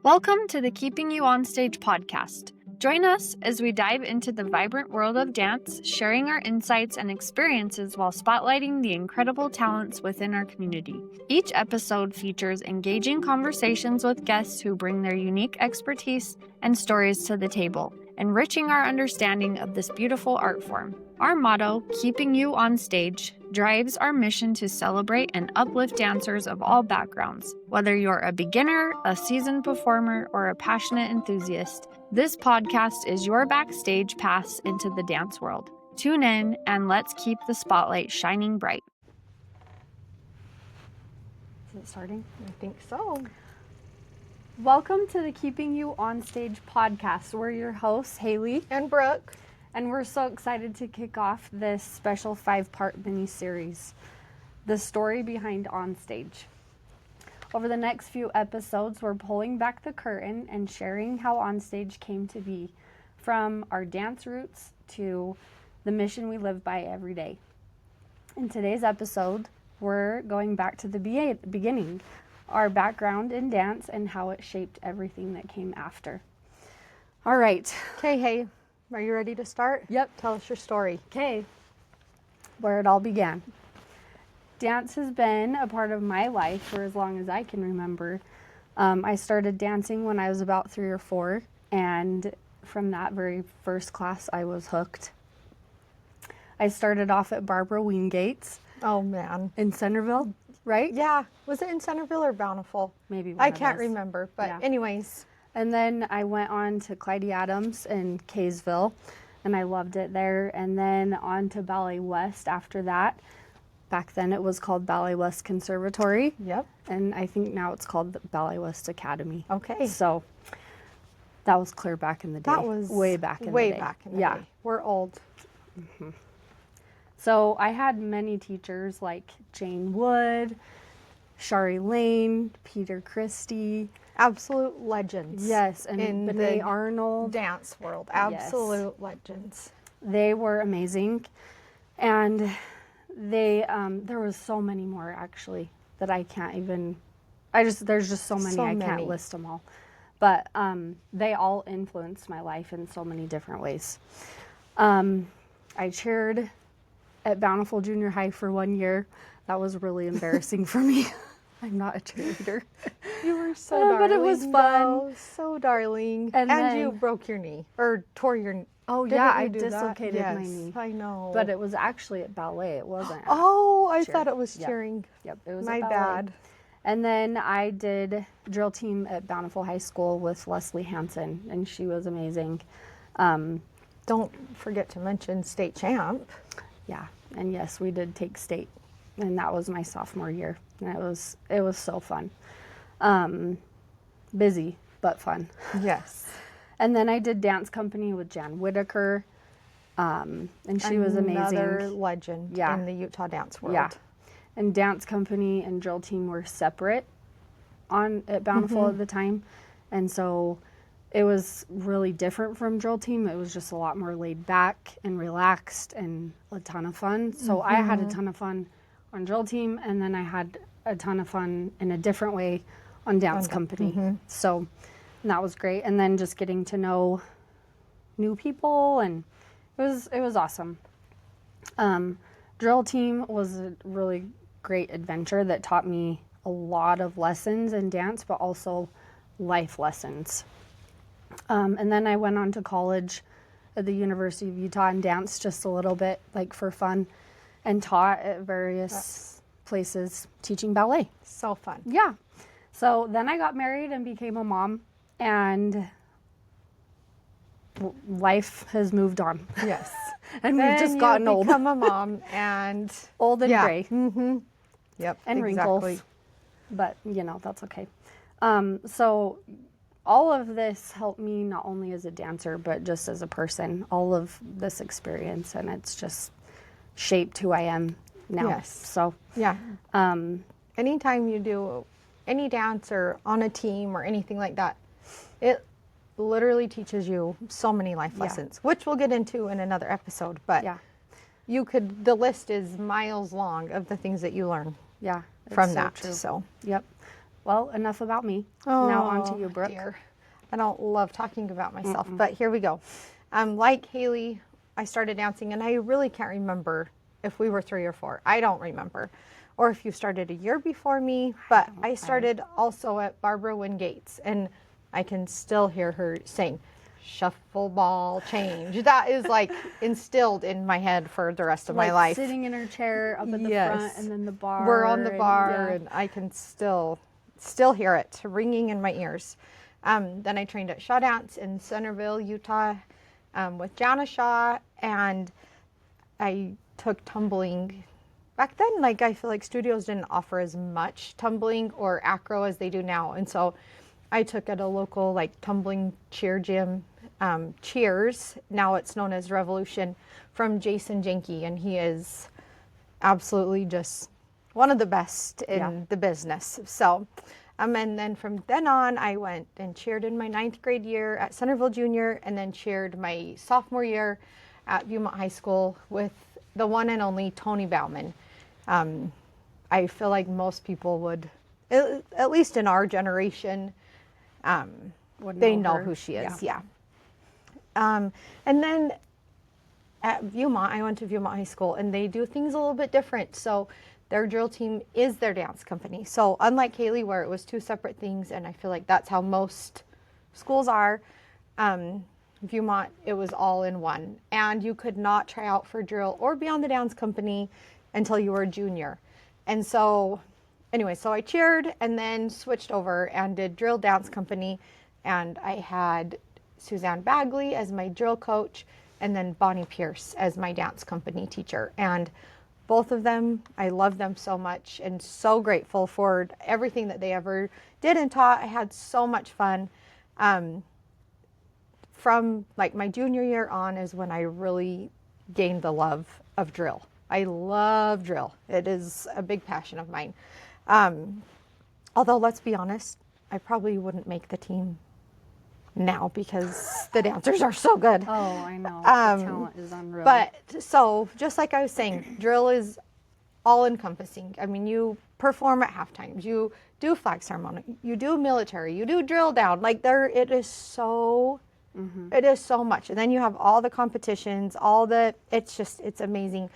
Welcome to the Keeping You On Stage podcast. Join us as we dive into the vibrant world of dance, sharing our insights and experiences while spotlighting the incredible talents within our community. Each episode features engaging conversations with guests who bring their unique expertise and stories to the table, enriching our understanding of this beautiful art form. Our motto, Keeping You On Stage, drives our mission to celebrate and uplift dancers of all backgrounds. Whether you're a beginner, a seasoned performer, or a passionate enthusiast, this podcast is your backstage pass into the dance world. Tune in and let's keep the spotlight shining bright. Is it starting? I think so. Welcome to the Keeping You On Stage podcast. We're your hosts, Haley And Brooke. And we're so excited to kick off this special 5-part mini-series, The Story Behind OnStage. Over the next few episodes, we're pulling back the curtain and sharing how OnStage came to be, from our dance roots to the mission we live by every day. In today's episode, we're going back to the beginning, our background in dance and how it shaped everything that came after. All right. Okay, hey. Are you ready to start? Yep. Tell us your story. Okay. Where it all began. Dance has been a part of my life for as long as I can remember. I started dancing when I was about 3 or 4, and from that very first class, I was hooked. I started off at Barbara Wingate's. Oh, man. In Centerville, right? Yeah. Was it in Centerville or Bountiful? Maybe one I of can't those. remember, but Yeah. anyways. And then I went on to Clyde Adams in Kaysville, and I loved it there. And then on to Ballet West after that. Back then it was called Ballet West Conservatory. Yep. And I think now it's called the Ballet West Academy. Okay. So that was clear back in the day. That was way back in the day. Way back in the Yeah. day. We're old. Mm-hmm. So I had many teachers like Jane Wood, Shari Lane, Peter Christie. Absolute legends. Yes, and in Benet the Arnold. dance world. Absolute legends. They were amazing. And they, there was so many more actually that I can't even, there's just so many, I can't list them all. But they all influenced my life in so many different ways. I cheered at Bountiful Junior High for 1 year. That was really embarrassing for me. I'm not a cheerleader. You were so darling. But it was fun. Though. So darling. And then, you broke your knee. Or tore your knee. Oh, Didn't yeah, you I do dislocated that? my Yes, knee. I know. But it was actually at ballet. It wasn't at Oh, I cheer. thought it was Yep. cheering. Yep, it was My at ballet. bad. And then I did drill team at Bountiful High School with Leslie Hansen, and she was amazing. Don't forget to mention state champ. Yeah, and yes, we did take state, and that was my sophomore year, and it was so fun. Busy, but fun. Yes. And then I did dance company with Jan Whitaker, and she was amazing. Another legend in the Utah dance world. Yeah, and dance company and drill team were separate at Bountiful at the time, and so it was really different from drill team. It was just a lot more laid back and relaxed and a ton of fun. So I had a ton of fun on drill team, and then I had a ton of fun in a different way on dance company. So that was great. And then just getting to know new people, and it was awesome. Drill team was a really great adventure that taught me a lot of lessons in dance, but also life lessons. And then I went on to college at the University of Utah and danced just a little bit, like for fun, and taught at various places teaching ballet. So fun. Yeah. So then I got married and became a mom, and life has moved on. Yes. And we've just gotten old. Become a mom and Old and gray. Mm-hmm. Yep. And exactly. wrinkles. But, that's okay. So all of this helped me not only as a dancer, but just as a person, all of this experience, and it's just shaped who I am now. Yes. So, yeah. Anytime you do any dance or on a team or anything like that, it literally teaches you so many life lessons, which we'll get into in another episode. But the list is miles long of the things that you learn yeah, from so that. true. So, yep. Well, enough about me. Now on to you, Brooke. Dear. I don't love talking about myself, but here we go. Like Haley, I started dancing, and I really can't remember if we were 3 or 4. I don't remember. Or if you started a year before me, but I started also at Barbara Wingate's, and I can still hear her saying, shuffle ball change. That is like instilled in my head for the rest of my life. Sitting in her chair up at the front, and then the bar. We're on the bar, and I can still hear it ringing in my ears. Then I trained at Shaw Dance in Centerville, Utah, with Jana Shaw, and I took tumbling. Back then, like, I feel like studios didn't offer as much tumbling or acro as they do now, and so I took at a local, like, tumbling cheer gym, Cheers. Now it's known as Revolution, from Jason Jenke, and he is absolutely just one of the best in the business. So, and then from then on, I went and cheered in my 9th grade year at Centerville Junior, and then cheered my sophomore year at Viewmont High School with the one and only Tony Bauman. I feel like most people would, at least in our generation, they know who she is. Yeah. And then at Viewmont, I went to Viewmont High School, and they do things a little bit different. So their drill team is their dance company. So unlike Haley, where it was 2 separate things, and I feel like that's how most schools are, Viewmont, it was all in one. And you could not try out for drill or be on the dance company until you were a junior. And so anyway, so I cheered and then switched over and did drill dance company. And I had Suzanne Bagley as my drill coach, and then Bonnie Pierce as my dance company teacher. And both of them, I love them so much and so grateful for everything that they ever did and taught. I had so much fun. From like my junior year on is when I really gained the love of drill. I love drill. It is a big passion of mine. Although, let's be honest, I probably wouldn't make the team now because the dancers are so good. Oh, I know. The talent is unreal. But so, just like I was saying, drill is all encompassing. I mean, you perform at halftimes, you do flag ceremony, you do military, you do drill down. Like it is so, it is so much. And then you have all the competitions, it's amazing.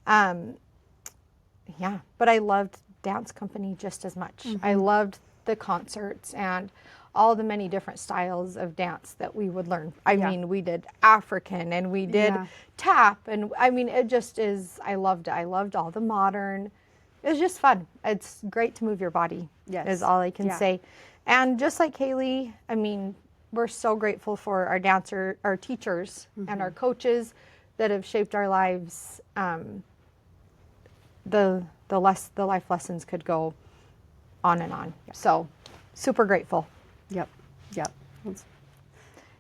Yeah, but I loved dance company just as much. I loved the concerts and all the many different styles of dance that we would learn. I mean, we did African and we did tap, and I mean, it just is, I loved it. I loved all the modern. It was just fun. It's great to move your body, is all I can say. And just like Haley, I mean, we're so grateful for our teachers and our coaches that have shaped our lives. The life lessons could go on and on. So super grateful. Yep.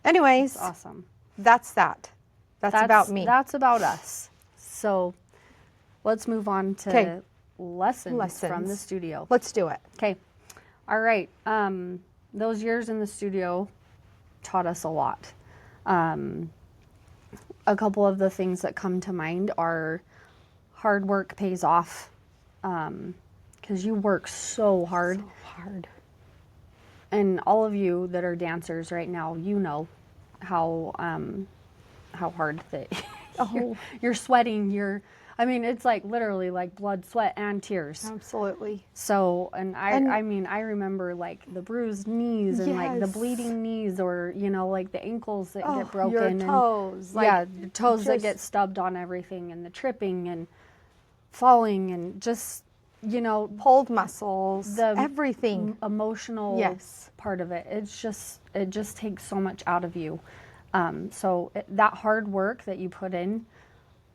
Anyways, That's awesome. That's about me. That's about us. So let's move on to lessons from the studio. Let's do it. Okay. All right. Those years in the studio taught us a lot. A couple of the things that come to mind are hard work pays off, because you work so hard. So hard. And all of you that are dancers right now, you know how hard that you're sweating. I mean, it's like literally like blood, sweat, and tears. Absolutely. So, I mean, I remember like the bruised knees and like the bleeding knees, or, you know, like the ankles that get broken. Your toes. And, your toes that get stubbed on everything, and the tripping and falling, and just, you know, pulled muscles, everything. Emotional part of it. It just takes so much out of you. So that hard work that you put in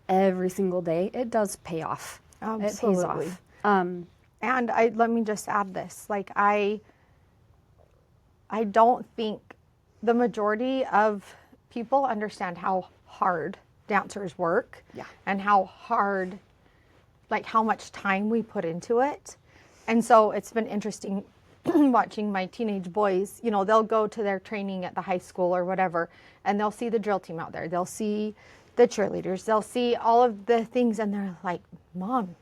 every single day, it does pay off. Absolutely. It pays off. And let me just add this. Like, I don't think the majority of people understand how hard dancers work and how hard, like how much time we put into it. And so it's been interesting watching my teenage boys, you know, they'll go to their training at the high school or whatever, and they'll see the drill team out there. They'll see the cheerleaders. They'll see all of the things, and they're like, Mom,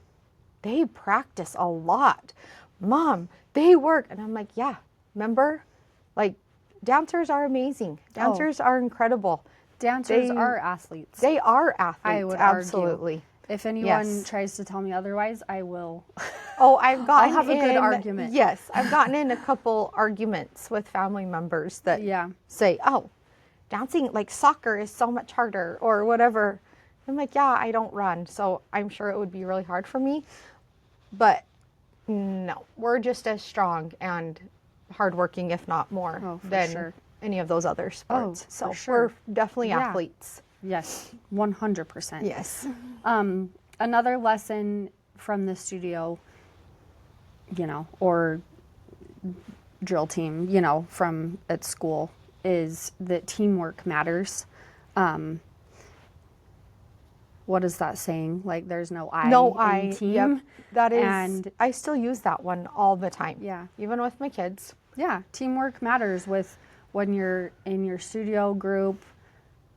they practice a lot. Mom, they work. And I'm like, yeah, remember? Like, dancers are amazing. Dancers are incredible. Dancers are athletes. They are athletes. I would absolutely. argue. If anyone tries to tell me otherwise, I will. Oh, I've gotten I'll have a good argument. Yes, I've gotten in a couple arguments with family members that say, oh, dancing, like soccer is so much harder or whatever. I'm like, yeah, I don't run, so I'm sure it would be really hard for me. But no, we're just as strong and hardworking, if not more, than any of those other sports. So we're definitely athletes. Yes, 100%. Yes. Another lesson from the studio, you know, or drill team, you know, from at school is that teamwork matters. What is that saying? Like, there's no I in team. Yep. That is, and I still use that one all the time. Yeah. Even with my kids. Yeah. Teamwork matters with when you're in your studio group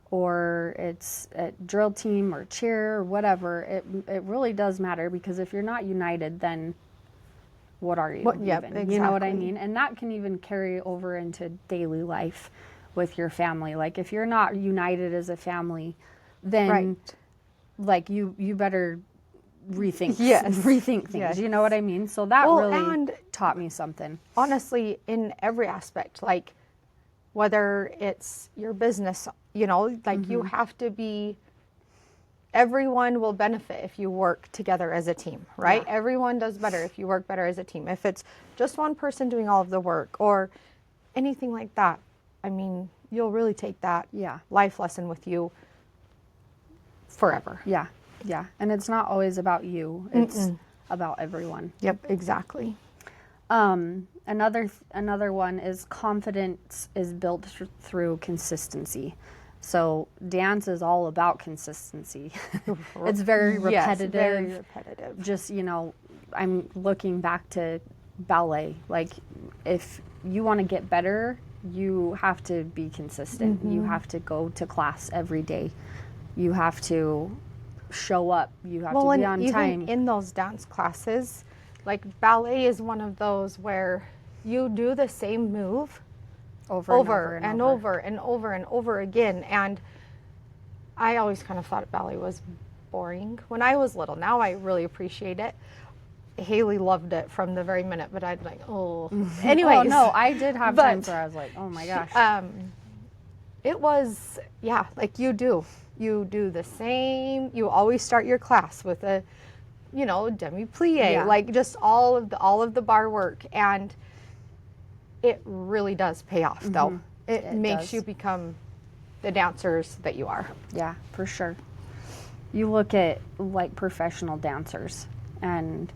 or it's at drill team or cheer or whatever. It really does matter, because if you're not united, then what are you even? Exactly. You know what I mean? And that can even carry over into daily life with your family. Like, if you're not united as a family, then like you better rethink things. Yes. You know what I mean? So that really taught me something. Honestly, in every aspect, like whether it's your business, you know, like you have to be, everyone will benefit if you work together as a team, right? Yeah. Everyone does better if you work better as a team. If it's just one person doing all of the work or anything like that, I mean, you'll really take that life lesson with you forever. Yeah. Yeah. And it's not always about you. It's about everyone. Yep, exactly. Another one is confidence is built through consistency. So dance is all about consistency. It's very repetitive. Yes, very repetitive. Just, you know, I'm looking back to ballet. Like, if you want to get better, you have to be consistent. You have to go to class every day. You have to show up. You have to be on time. Even in those dance classes, like ballet is one of those where you do the same move over and over again. And I always kind of thought ballet was boring when I was little. Now I really appreciate it. Haley loved it from the very minute, but I'd like, anyways. Oh, no, I did have times where I was like, oh my gosh. It was, like you do the same. You always start your class with a, you know, demi-plie, like just all of the bar work. And it really does pay off, though. It makes you become the dancers that you are. Yeah, for sure. You look at like professional dancers, and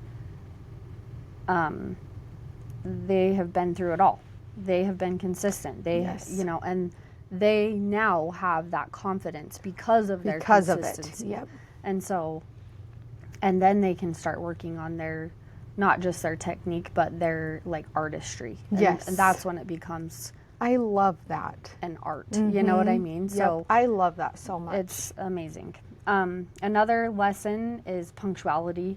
they have been through it all. They have been consistent. They, you know, and they now have that confidence because of their consistency. Yep. And so, and then they can start working on their, not just their technique, but their like artistry. And that's when it becomes, I love that, an art. You know what I mean? So I love that so much. It's amazing. Another lesson is punctuality.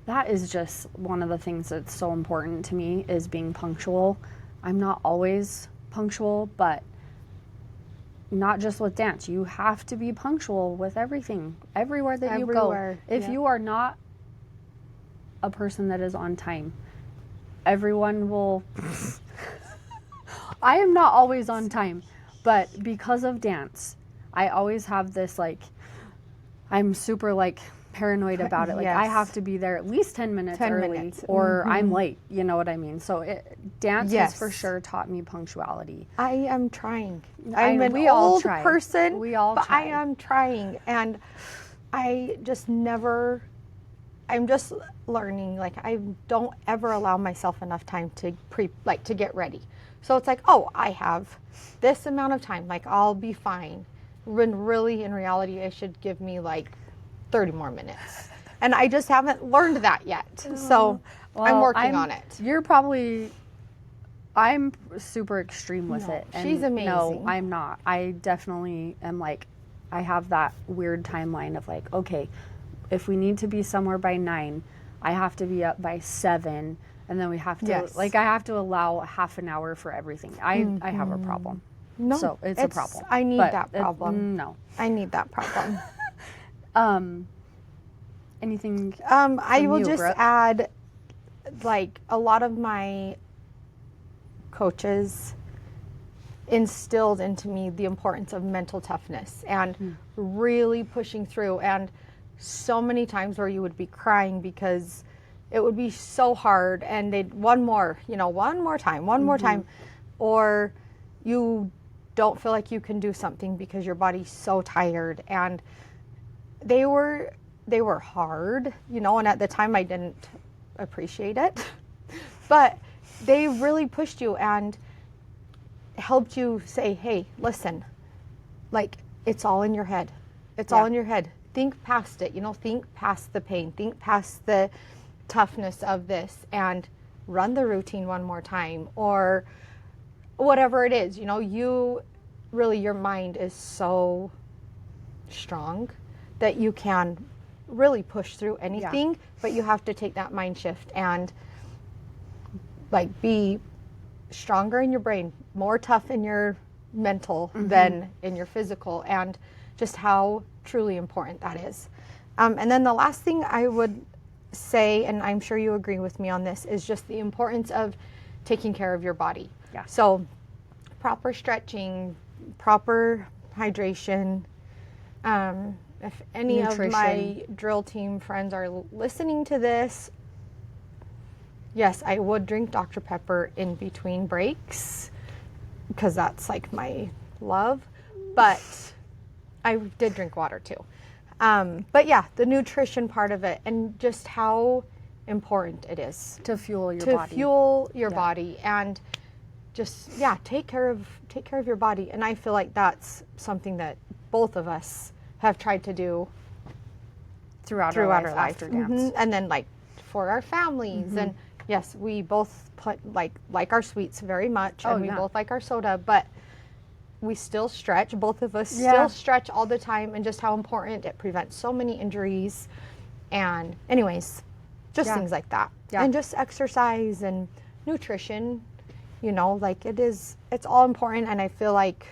That is just one of the things that's so important to me, is being punctual. I'm not always punctual, but not just with dance. You have to be punctual with everything, everywhere that you go. If you are not a person that is on time, everyone will... I am not always on time, but because of dance, I always have this, like, I'm super, like, paranoid about it. Like, I have to be there at least 10 minutes early or I'm late. You know what I mean? So dance has for sure taught me punctuality. I am trying. I'm an old person, but I am trying. And I just never, I'm just learning. Like, I don't ever allow myself enough time to to get ready. So it's like, oh, I have this amount of time. Like, I'll be fine. When really, in reality, I should give me like 30 more minutes. And I just haven't learned that yet. So I'm working on it. You're probably, I'm super extreme with it. And she's amazing. No, I'm not. I definitely am like, I have that weird timeline of like, okay, if we need to be somewhere by 9, I have to be up by 7. and then we have to Yes. like I have to allow half an hour for everything. I have a problem. No, So it's a problem. I need But that problem. no. I need that problem. Anything I from will you, just Brooke? add, like, a lot of my coaches instilled into me the importance of mental toughness and really pushing through. And so many times where you would be crying because it would be so hard, and they'd one more time, or you don't feel like you can do something because your body's so tired. And they were hard, and at the time I didn't appreciate it, but they really pushed you and helped you say, hey, listen, like, it's all in your head. It's all in your head. Think past it, think past the pain, think past the toughness of this, and run the routine one more time, or whatever it is. You really, your mind is so strong that you can really push through anything, but you have to take that mind shift and, like, be stronger in your brain, more tough in your mental than in your physical, and just how truly important that is. And then the last thing I would say, and I'm sure you agree with me on this, is just the importance of taking care of your body. Yeah. So proper stretching, proper hydration. If any of my drill team friends are listening to this, yes, I would drink Dr. Pepper in between breaks because that's like my love, but I did drink water too. But yeah, the nutrition part of it, and just how important it is to fuel your to body. fuel your body, and just take care of your body. And I feel like that's something that both of us have tried to do throughout our life after dance. And then, like, for our families, and yes, we both like our sweets very much, and we both like our soda, but we still stretch. Both of us still stretch all the time, and just how important it prevents so many injuries. And anyways, just things like that. And just exercise and nutrition, like, it's all important. And I feel like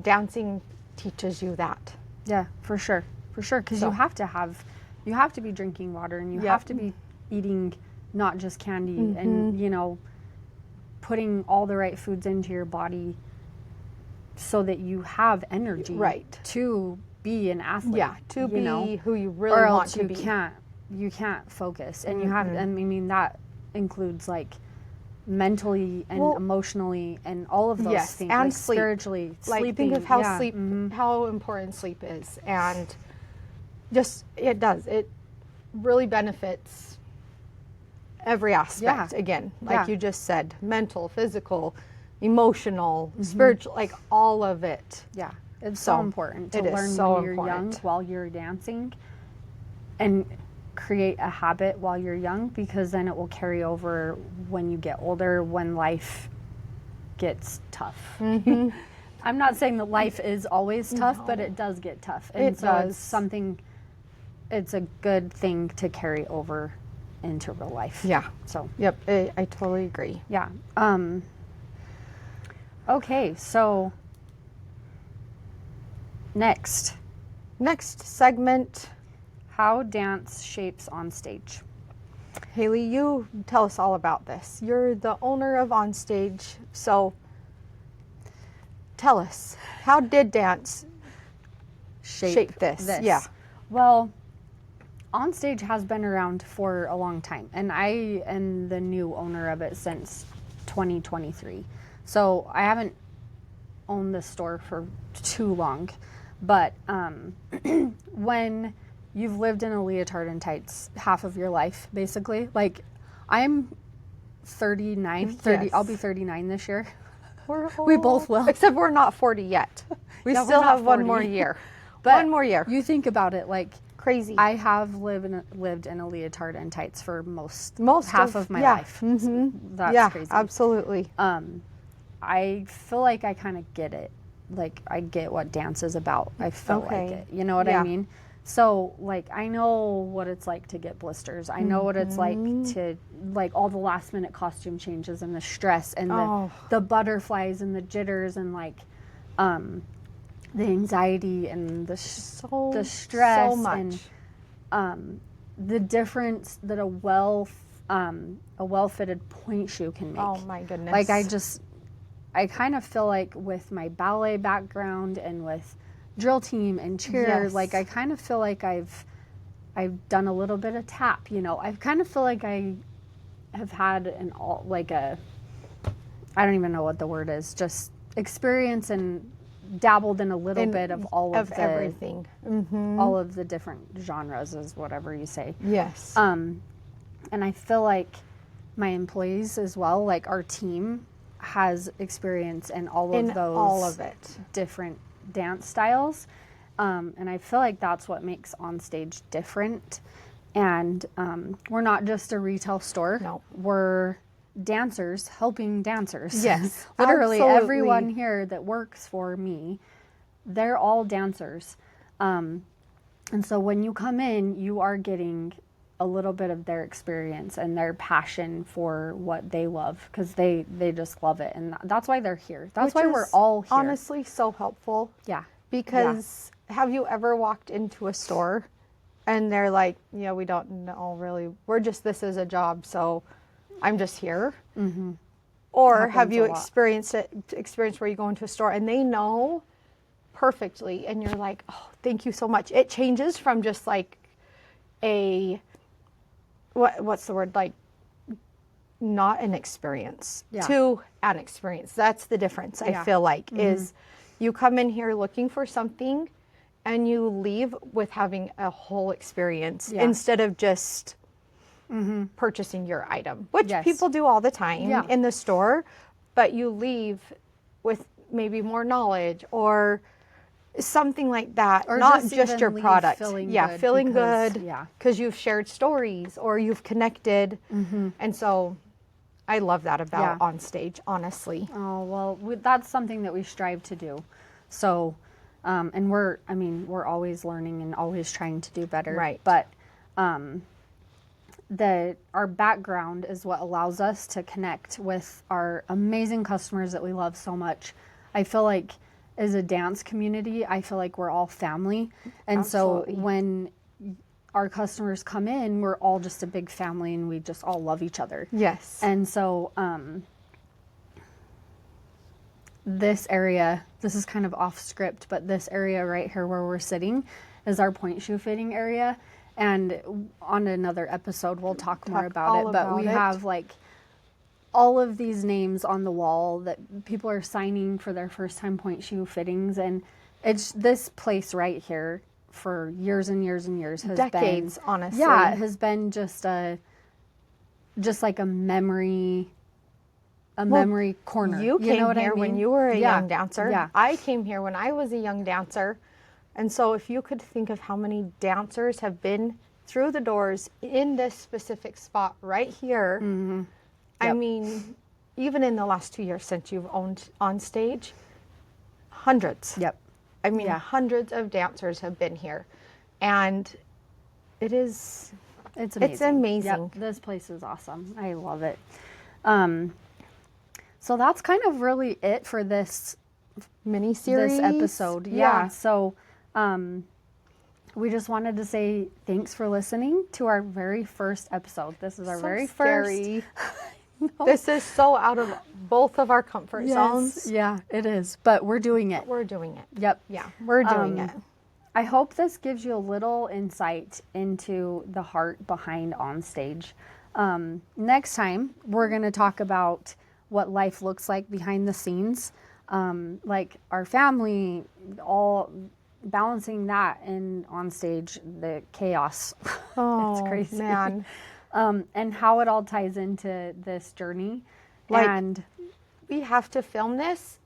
dancing teaches you that. Yeah, for sure. Because you have to be drinking water, and you have to be eating not just candy, and putting all the right foods into your body so that you have energy to be an athlete. Yeah, to be who you really or want else to be. You can't focus, and you have. And I mean, that includes, like, mentally and emotionally and all of those things, and like sleep. spiritually. Like, sleeping, think of how sleep, how important sleep is, and just it really benefits every aspect. Again, like you just said, mental, physical, emotional, spiritual, like, all of it. Yeah, it's so important to learn when you're young, while you're dancing, and create a habit while you're young, because then it will carry over when you get older, when life gets tough. I'm not saying that life is always tough, but it does get tough. And it's a good thing to carry over into real life. Yeah. So. Yep, I totally agree. Yeah. Okay, so next segment. How dance shapes OnStage. Haley, you tell us all about this. You're the owner of OnStage, so tell us, how did dance shape this? Yeah. Well, OnStage has been around for a long time, and I am the new owner of it since 2023. So I haven't owned this store for too long, but when you've lived in a leotard and tights half of your life, basically. Like, I'm 39, I'll be 39 this year. We both will. Except we're not 40 yet. We still have 1 more year. But 1 more year. You think about it, like, crazy. I have lived in a leotard and tights for most half of my life. That's crazy. Absolutely. I feel like I kind of get it. Like, I get what dance is about. I feel like it. You know what I mean? So, like, I know what it's like to get blisters. I know what it's like to, like, all the last minute costume changes and the stress and the butterflies and the jitters and, like, the anxiety and the stress so much. and the difference that a well-fitted point shoe can make. Oh my goodness. Like, I kind of feel like with my ballet background and with drill team and cheer, like I kind of feel like I've done a little bit of tap, you know. I kind of feel like I have had I don't even know what the word is, just experience and dabbled in a little bit of all of everything. All of the different genres is whatever you say. Yes. And I feel like my employees as well, like our team has experience in all of it, different dance styles. And I feel like that's what makes OnStage different. And we're not just a retail store. No. We're dancers helping dancers. Yes. Literally absolutely. everyone here that works for me, they're all dancers. And so when you come in, you are getting a little bit of their experience and their passion for what they love, because they just love it. And that's why they're here. That's why we're all here. Honestly, so helpful. Yeah. Because have you ever walked into a store and they're like, yeah, we don't know really. This is a job, so I'm just here. Mm-hmm. Or have you experienced where you go into a store and they know perfectly and you're like, oh, thank you so much. It changes from just like what's the word, like not an experience to an experience. That's the difference. I feel like is you come in here looking for something and you leave with having a whole experience instead of just purchasing your item, which people do all the time in the store, but you leave with maybe more knowledge or something like that, or not just your product. Feeling good because you've shared stories or you've connected. And so I love that about OnStage, honestly. Oh, well, that's something that we strive to do. So, and we're always learning and always trying to do better. Right. But our background is what allows us to connect with our amazing customers that we love so much. I feel like as a dance community, I feel like we're all family. And Absolutely. so when our customers come in, we're all just a big family and we just all love each other. Yes. And so this area, this is kind of off script, but this area right here where we're sitting is our point shoe fitting area. And on another episode, we'll talk more about it. But we have like all of these names on the wall that people are signing for their first time point shoe fittings. And it's this place right here for years and years and years has decades, honestly. Yeah, it has been just like a memory corner. You came here when you were a young dancer. Yeah. I came here when I was a young dancer. And so if you could think of how many dancers have been through the doors in this specific spot right here, I mean, even in the last 2 years since you've owned OnStage, hundreds. Yep. I mean, hundreds of dancers have been here. And it's amazing. It's amazing. Yep. This place is awesome. I love it. So that's kind of really it for this mini-series. This episode. Yeah. So we just wanted to say thanks for listening to our very first episode. This is our very first. This is so out of both of our comfort zones. Yeah, it is. But we're doing it. We're doing it. Yep. Yeah, we're doing it. I hope this gives you a little insight into the heart behind OnStage. Next time, we're going to talk about what life looks like behind the scenes, like our family, all balancing that, and OnStage, the chaos. Oh, it's crazy, man. And how it all ties into this journey. Like, and we have to film this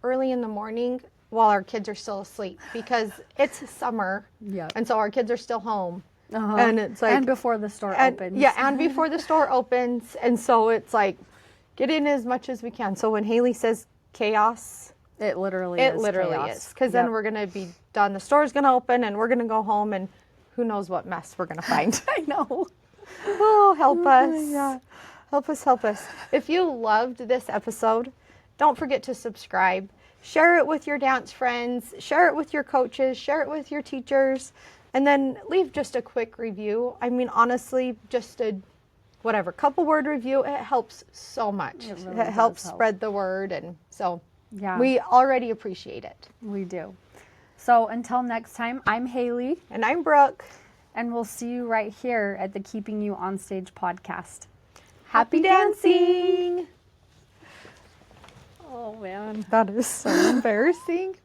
early in the morning while our kids are still asleep because it's summer. Yeah. And so our kids are still home. And it's like, and before the store opens. Yeah, and before the store opens. And so it's like, get in as much as we can. So when Haley says chaos, It literally It is literally chaos. is. Because then we're going to be done. The store's going to open and we're going to go home and who knows what mess we're going to find. I know. Oh, help us. Yeah. Help us, help us. If you loved this episode, don't forget to subscribe. Share it with your dance friends. Share it with your coaches. Share it with your teachers. And then leave just a quick review. I mean, honestly, just a couple word review. It helps so much. It really It helps does help. spread the word. And so Yeah. we already appreciate it. We do. So until next time, I'm Haley, And I'm Brooke. and we'll see you right here at the Keeping You On Stage podcast. Happy dancing! Oh, man. That is so embarrassing.